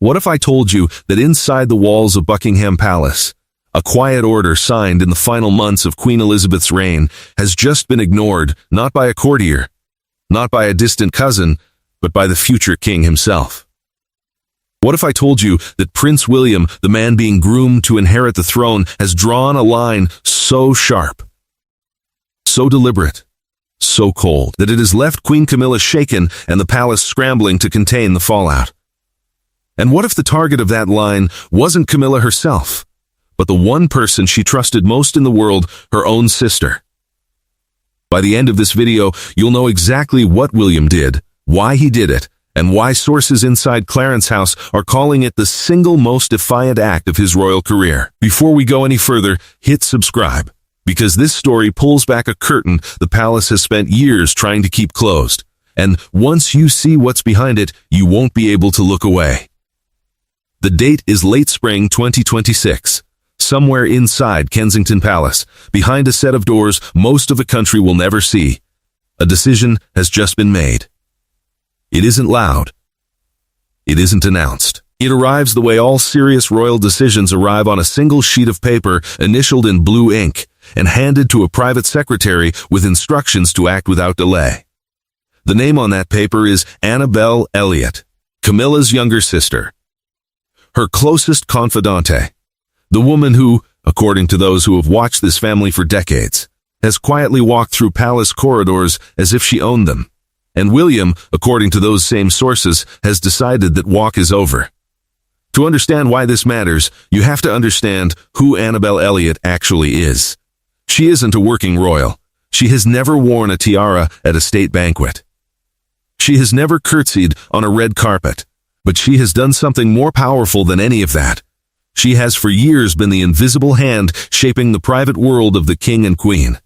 What if I told you that inside the walls of Buckingham Palace, a quiet order signed in the final months of Queen Elizabeth's reign has just been ignored, not by a courtier, not by a distant cousin, but by the future king himself? What if I told you that Prince William, the man being groomed to inherit the throne, has drawn a line so sharp, so deliberate, so cold, that it has left Queen Camilla shaken and the palace scrambling to contain the fallout? And what if the target of that line wasn't Camilla herself, but the one person she trusted most in the world, her own sister? By the end of this video, you'll know exactly what William did, why he did it, and why sources inside Clarence House are calling it the single most defiant act of his royal career. Before we go any further, hit subscribe, because this story pulls back a curtain the palace has spent years trying to keep closed. And once you see what's behind it, you won't be able to look away. The date is late spring 2026. Somewhere inside Kensington Palace, behind a set of doors most of the country will never see, a decision has just been made. It isn't loud. It isn't announced. It arrives the way all serious royal decisions arrive, on a single sheet of paper, initialed in blue ink, and handed to a private secretary with instructions to act without delay. The name on that paper is Annabelle Elliot, Camilla's younger sister, her closest confidante, the woman who, according to those who have watched this family for decades, has quietly walked through palace corridors as if she owned them. And William, according to those same sources, has decided that walk is over. To understand why this matters, you have to understand who Annabelle Elliot actually is. She isn't a working royal. She has never worn a tiara at a state banquet. She has never curtsied on a red carpet. But she has done something more powerful than any of that. She has for years been the invisible hand shaping the private world of the king and queen.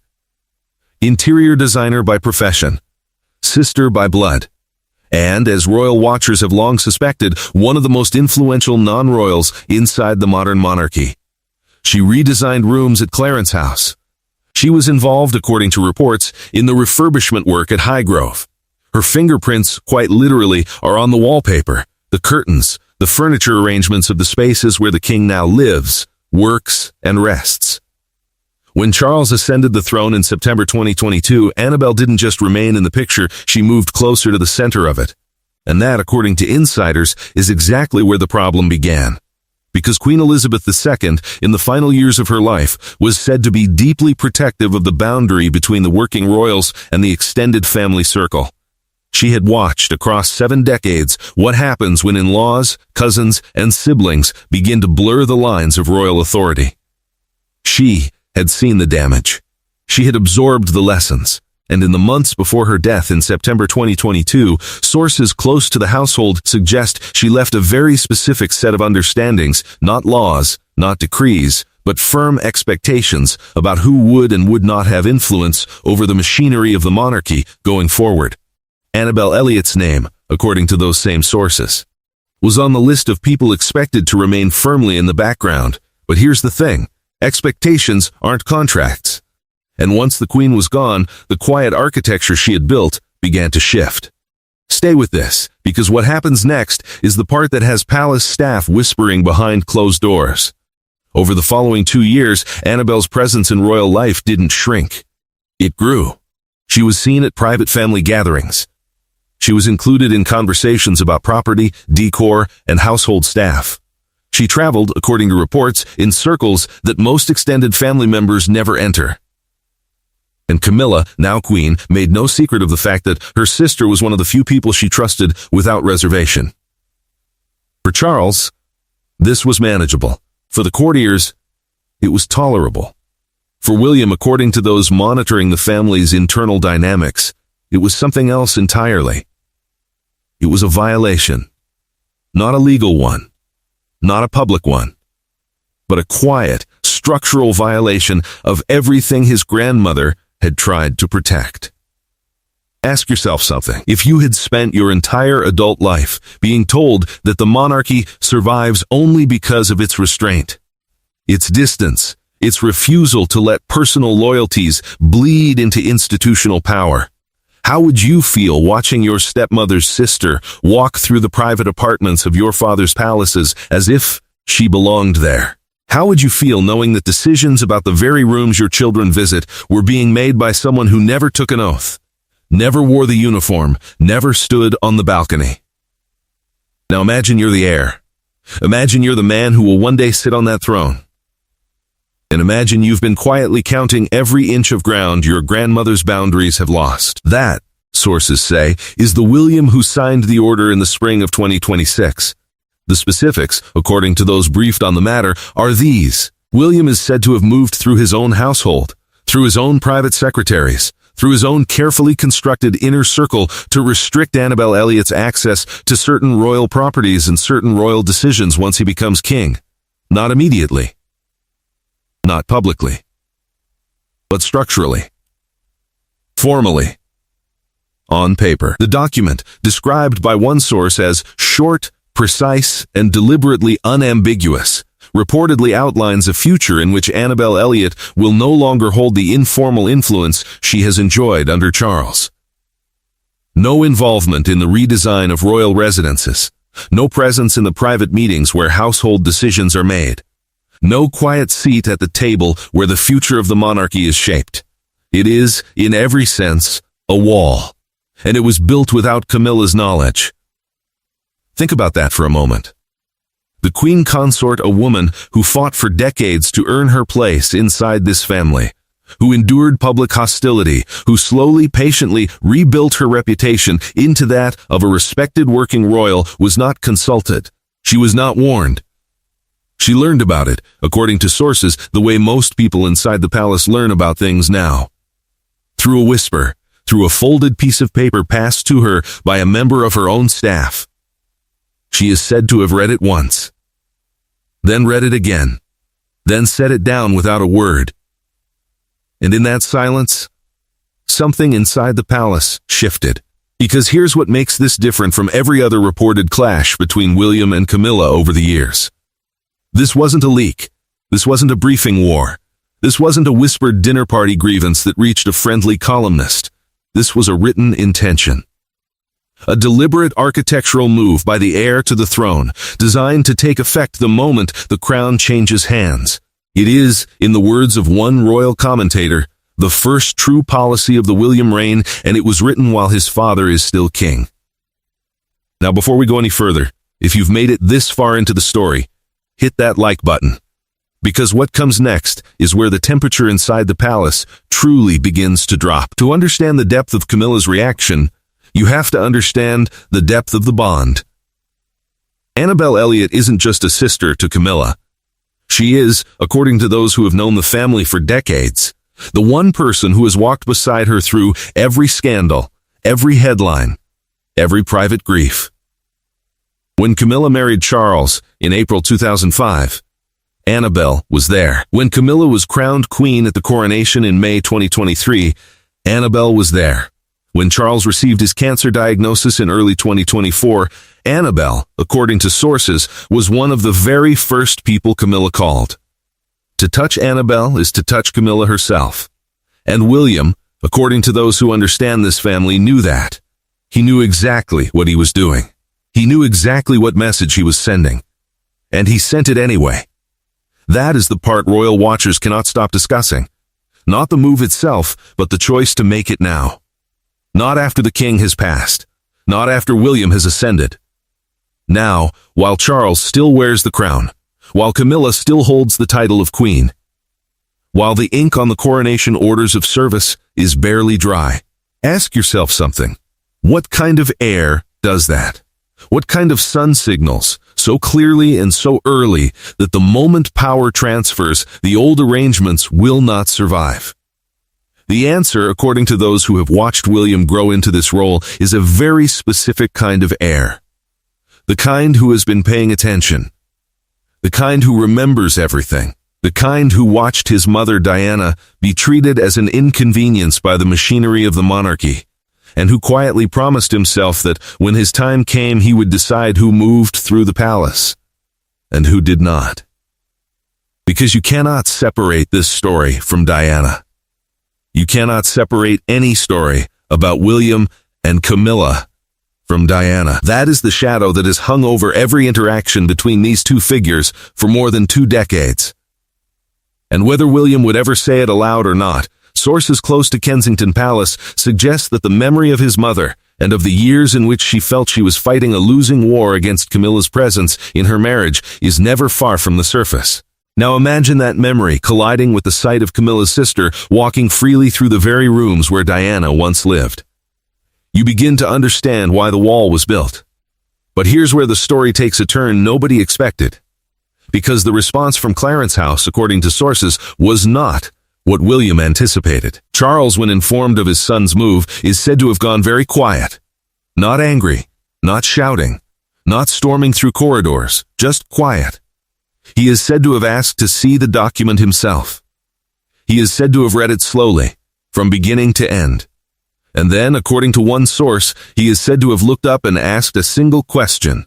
Interior designer by profession, sister by blood, and, as royal watchers have long suspected, one of the most influential non-royals inside the modern monarchy. She redesigned rooms at Clarence House. She was involved, according to reports, in the refurbishment work at Highgrove. Her fingerprints, quite literally, are on the wallpaper, the curtains, the furniture arrangements of the spaces where the king now lives, works, and rests. When Charles ascended the throne in September 2022, Annabelle didn't just remain in the picture, she moved closer to the center of it. And that, according to insiders, is exactly where the problem began. Because Queen Elizabeth II, in the final years of her life, was said to be deeply protective of the boundary between the working royals and the extended family circle. She had watched across 7 decades what happens when in-laws, cousins, and siblings begin to blur the lines of royal authority. She had seen the damage. She had absorbed the lessons. And in the months before her death in September 2022, sources close to the household suggest she left a very specific set of understandings, not laws, not decrees, but firm expectations about who would and would not have influence over the machinery of the monarchy going forward. Annabelle Elliot's name, according to those same sources, was on the list of people expected to remain firmly in the background. But here's the thing, expectations aren't contracts. And once the queen was gone, the quiet architecture she had built began to shift. Stay with this, because what happens next is the part that has palace staff whispering behind closed doors. Over the following 2 years, Annabelle's presence in royal life didn't shrink. It grew. She was seen at private family gatherings. She was included in conversations about property, decor, and household staff. She traveled, according to reports, in circles that most extended family members never enter. And Camilla, now queen, made no secret of the fact that her sister was one of the few people she trusted without reservation. For Charles, this was manageable. For the courtiers, it was tolerable. For William, according to those monitoring the family's internal dynamics, it was something else entirely. It was a violation. Not a legal one. Not a public one. But a quiet, structural violation of everything his grandmother had tried to protect. Ask yourself something. If you had spent your entire adult life being told that the monarchy survives only because of its restraint, its distance, its refusal to let personal loyalties bleed into institutional power, How would you feel watching your stepmother's sister walk through the private apartments of your father's palaces as if she belonged there? How would you feel knowing that decisions about the very rooms your children visit were being made by someone who never took an oath, never wore the uniform, never stood on the balcony? Now imagine you're the heir. Imagine you're the man who will one day sit on that throne. And imagine you've been quietly counting every inch of ground your grandmother's boundaries have lost. That, sources say, is the William who signed the order in the spring of 2026. The specifics, according to those briefed on the matter, are these. William is said to have moved through his own household, through his own private secretaries, through his own carefully constructed inner circle to restrict Annabelle Elliot's access to certain royal properties and certain royal decisions once he becomes king. Not immediately. Not publicly. But structurally. Formally. On paper. The document, described by one source as short, precise, and deliberately unambiguous, reportedly outlines a future in which Annabelle Elliot will no longer hold the informal influence she has enjoyed under Charles. No involvement in the redesign of royal residences. No presence in the private meetings where household decisions are made. No quiet seat at the table where the future of the monarchy is shaped. It is, in every sense, a wall. And it was built without Camilla's knowledge. Think about that for a moment. The Queen Consort, a woman who fought for decades to earn her place inside this family, who endured public hostility, who slowly, patiently rebuilt her reputation into that of a respected working royal, was not consulted. She was not warned. She learned about it, according to sources, the way most people inside the palace learn about things now. Through a whisper, through a folded piece of paper passed to her by a member of her own staff. She is said to have read it once, then read it again, then set it down without a word. And in that silence, something inside the palace shifted. Because here's what makes this different from every other reported clash between William and Camilla over the years. This wasn't a leak. This wasn't a briefing war. This wasn't a whispered dinner party grievance that reached a friendly columnist. This was a written intention. A deliberate architectural move by the heir to the throne, designed to take effect the moment the crown changes hands. It is, in the words of one royal commentator, the first true policy of the William reign, and it was written while his father is still king. Now, before we go any further, if you've made it this far into the story, hit that like button. Because what comes next is where the temperature inside the palace truly begins to drop. To understand the depth of Camilla's reaction, you have to understand the depth of the bond. Annabelle Elliot isn't just a sister to Camilla. She is, according to those who have known the family for decades, the one person who has walked beside her through every scandal, every headline, every private grief. When Camilla married Charles in April 2005, Annabelle was there. When Camilla was crowned queen at the coronation in May 2023, Annabelle was there. When Charles received his cancer diagnosis in early 2024, Annabelle, according to sources, was one of the very first people Camilla called. To touch Annabelle is to touch Camilla herself. And William, according to those who understand this family, knew that. He knew exactly what he was doing. He knew exactly what message he was sending. And he sent it anyway. That is the part royal watchers cannot stop discussing. Not the move itself, but the choice to make it now. Not after the king has passed. Not after William has ascended. Now, while Charles still wears the crown. While Camilla still holds the title of queen. While the ink on the coronation orders of service is barely dry. Ask yourself something. What kind of heir does that? What kind of sun signals, so clearly and so early that the moment power transfers, the old arrangements will not survive? The answer, according to those who have watched William grow into this role, is a very specific kind of heir. The kind who has been paying attention. The kind who remembers everything. The kind who watched his mother Diana be treated as an inconvenience by the machinery of the monarchy, and who quietly promised himself that when his time came he would decide who moved through the palace, and who did not. Because you cannot separate this story from Diana. You cannot separate any story about William and Camilla from Diana. That is the shadow that has hung over every interaction between these two figures for more than 2 decades. And whether William would ever say it aloud or not, sources close to Kensington Palace suggest that the memory of his mother and of the years in which she felt she was fighting a losing war against Camilla's presence in her marriage is never far from the surface. Now imagine that memory colliding with the sight of Camilla's sister walking freely through the very rooms where Diana once lived. You begin to understand why the wall was built. But here's where the story takes a turn nobody expected. Because the response from Clarence House, according to sources, was not what William anticipated. Charles, when informed of his son's move, is said to have gone very quiet. Not angry, not shouting, not storming through corridors, just quiet. He is said to have asked to see the document himself. He is said to have read it slowly, from beginning to end. And then, according to one source, he is said to have looked up and asked a single question.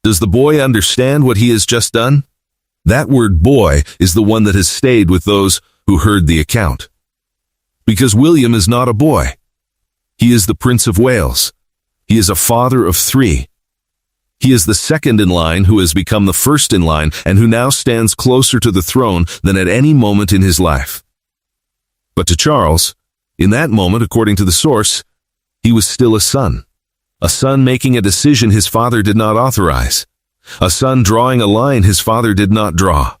Does the boy understand what he has just done? That word boy is the one that has stayed with those who heard the account. Because William is not a boy. He is the Prince of Wales. He is a father of 3. He is the second in line who has become the first in line and who now stands closer to the throne than at any moment in his life. But to Charles, in that moment, according to the source, he was still a son making a decision his father did not authorize, a son drawing a line his father did not draw,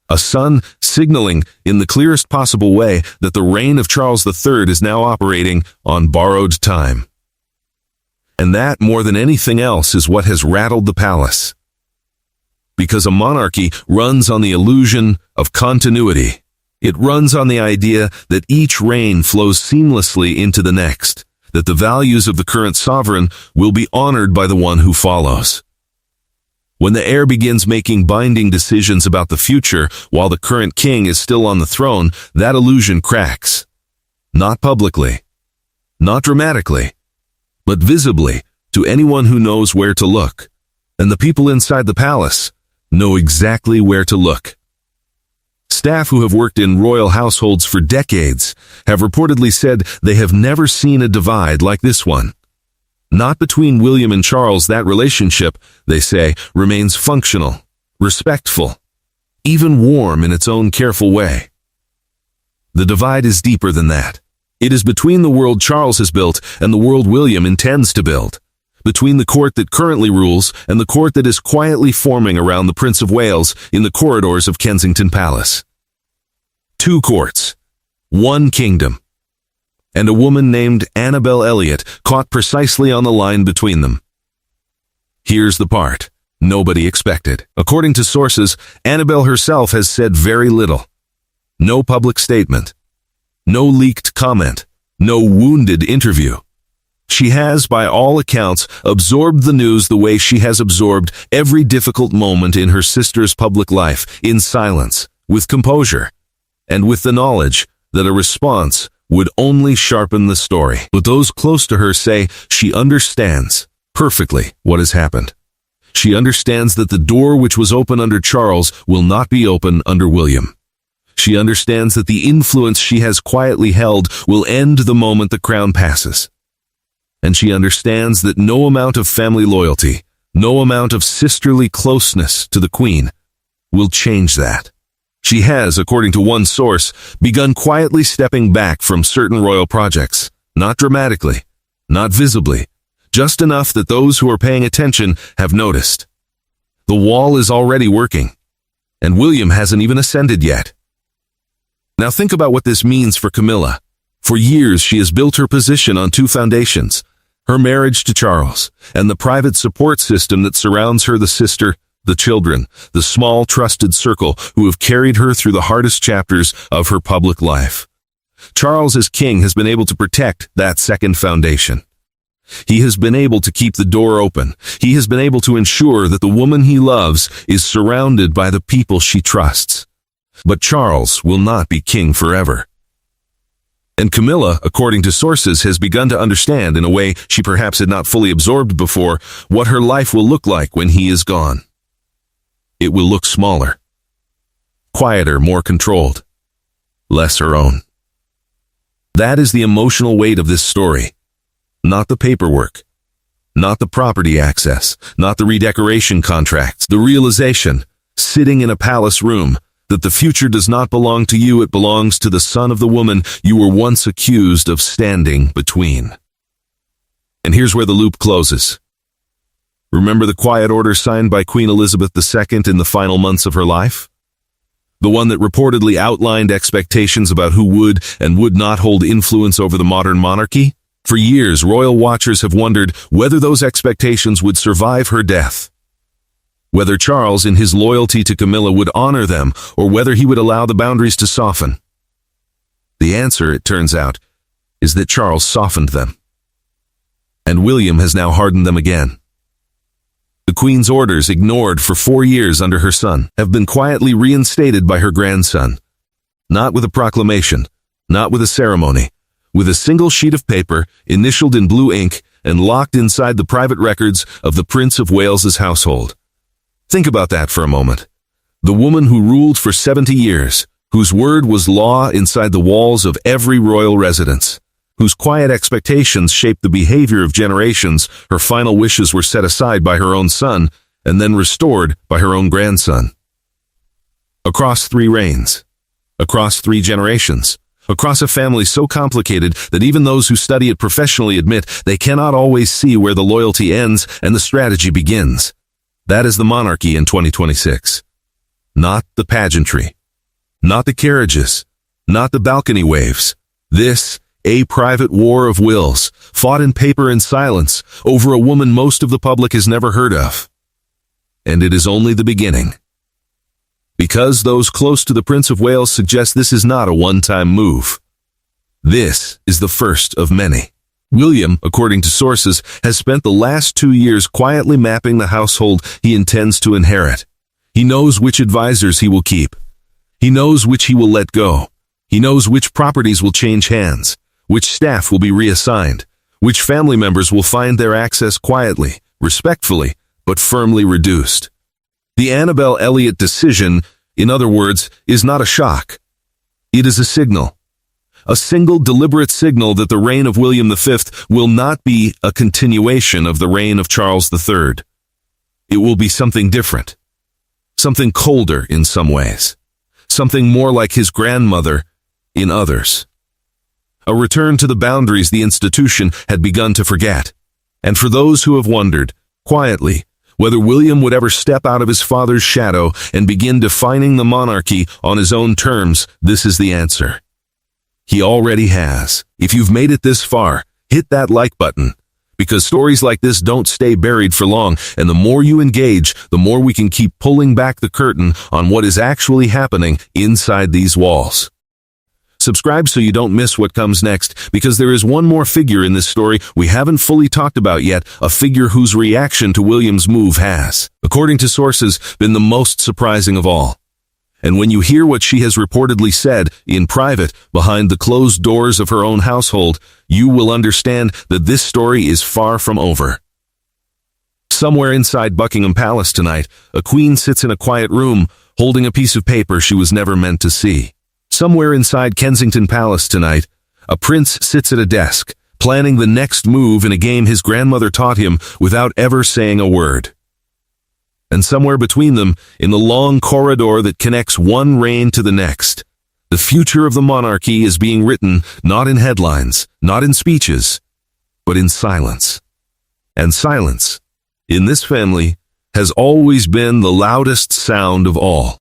a son signaling in the clearest possible way that the reign of Charles III is now operating on borrowed time. And that, more than anything else, is what has rattled the palace. Because a monarchy runs on the illusion of continuity. It runs on the idea that each reign flows seamlessly into the next, that the values of the current sovereign will be honored by the one who follows. When the heir begins making binding decisions about the future while the current king is still on the throne, that illusion cracks. Not publicly, not dramatically, but visibly to anyone who knows where to look. And the people inside the palace know exactly where to look. Staff who have worked in royal households for decades have reportedly said they have never seen a divide like this one. Not between William and Charles. That relationship, they say, remains functional, respectful, even warm in its own careful way. The divide is deeper than that. It is between the world Charles has built and the world William intends to build, between the court that currently rules and the court that is quietly forming around the Prince of Wales in the corridors of Kensington Palace. 2 courts, 1 kingdom, and a woman named Annabelle Elliot caught precisely on the line between them. Here's the part nobody expected. According to sources, Annabelle herself has said very little. No public statement. No leaked comment, no wounded interview. She has, by all accounts, absorbed the news the way she has absorbed every difficult moment in her sister's public life, in silence, with composure, and with the knowledge that a response would only sharpen the story. But those close to her say she understands perfectly what has happened. She understands that the door which was open under Charles will not be open under William. She understands that the influence she has quietly held will end the moment the crown passes. And she understands that no amount of family loyalty, no amount of sisterly closeness to the Queen will change that. She has, according to one source, begun quietly stepping back from certain royal projects, not dramatically, not visibly, just enough that those who are paying attention have noticed. The wall is already working, and William hasn't even ascended yet. Now think about what this means for Camilla. For years she has built her position on 2 foundations, her marriage to Charles, and the private support system that surrounds her, the sister, the children, the small trusted circle who have carried her through the hardest chapters of her public life. Charles as king has been able to protect that second foundation. He has been able to keep the door open. He has been able to ensure that the woman he loves is surrounded by the people she trusts. But Charles will not be king forever. And Camilla, according to sources, has begun to understand, in a way she perhaps had not fully absorbed before, what her life will look like when he is gone. It will look smaller, quieter, more controlled, less her own. That is the emotional weight of this story. Not the paperwork. Not the property access. Not the redecoration contracts. The realization, sitting in a palace room, that the future does not belong to you, it belongs to the son of the woman you were once accused of standing between. And here's where the loop closes. Remember the quiet order signed by Queen Elizabeth II in the final months of her life? The one that reportedly outlined expectations about who would and would not hold influence over the modern monarchy? For years, royal watchers have wondered whether those expectations would survive her death. Whether Charles, in his loyalty to Camilla, would honor them, or whether he would allow the boundaries to soften. The answer, it turns out, is that Charles softened them. And William has now hardened them again. The Queen's orders, ignored for 4 years under her son, have been quietly reinstated by her grandson. Not with a proclamation, not with a ceremony, with a single sheet of paper, initialed in blue ink, and locked inside the private records of the Prince of Wales's household. Think about that for a moment. The woman who ruled for 70 years, whose word was law inside the walls of every royal residence, whose quiet expectations shaped the behavior of generations, her final wishes were set aside by her own son and then restored by her own grandson. Across 3 reigns, across 3 generations, across a family so complicated that even those who study it professionally admit they cannot always see where the loyalty ends and the strategy begins. That is the monarchy in 2026. Not the pageantry. Not the carriages. Not the balcony waves. This, a private war of wills, fought in paper and silence, over a woman most of the public has never heard of. And it is only the beginning. Because those close to the Prince of Wales suggest this is not a one-time move. This is the first of many. William, according to sources, has spent the last 2 years quietly mapping the household he intends to inherit. He knows which advisors he will keep. He knows which he will let go. He knows which properties will change hands, which staff will be reassigned, which family members will find their access quietly, respectfully, but firmly reduced. The Annabelle Elliot decision, in other words, is not a shock. It is a signal. A single deliberate signal that the reign of William V will not be a continuation of the reign of Charles III. It will be something different. Something colder in some ways. Something more like his grandmother in others. A return to the boundaries the institution had begun to forget. And for those who have wondered, quietly, whether William would ever step out of his father's shadow and begin defining the monarchy on his own terms, this is the answer. He already has. If you've made it this far, hit that like button, because stories like this don't stay buried for long, and the more you engage, the more we can keep pulling back the curtain on what is actually happening inside these walls. Subscribe so you don't miss what comes next, because there is one more figure in this story we haven't fully talked about yet, a figure whose reaction to William's move has, according to sources, been the most surprising of all. And when you hear what she has reportedly said, in private, behind the closed doors of her own household, you will understand that this story is far from over. Somewhere inside Buckingham Palace tonight, a queen sits in a quiet room, holding a piece of paper she was never meant to see. Somewhere inside Kensington Palace tonight, a prince sits at a desk, planning the next move in a game his grandmother taught him without ever saying a word. And somewhere between them, in the long corridor that connects one reign to the next, the future of the monarchy is being written not in headlines, not in speeches, but in silence. And silence, in this family, has always been the loudest sound of all.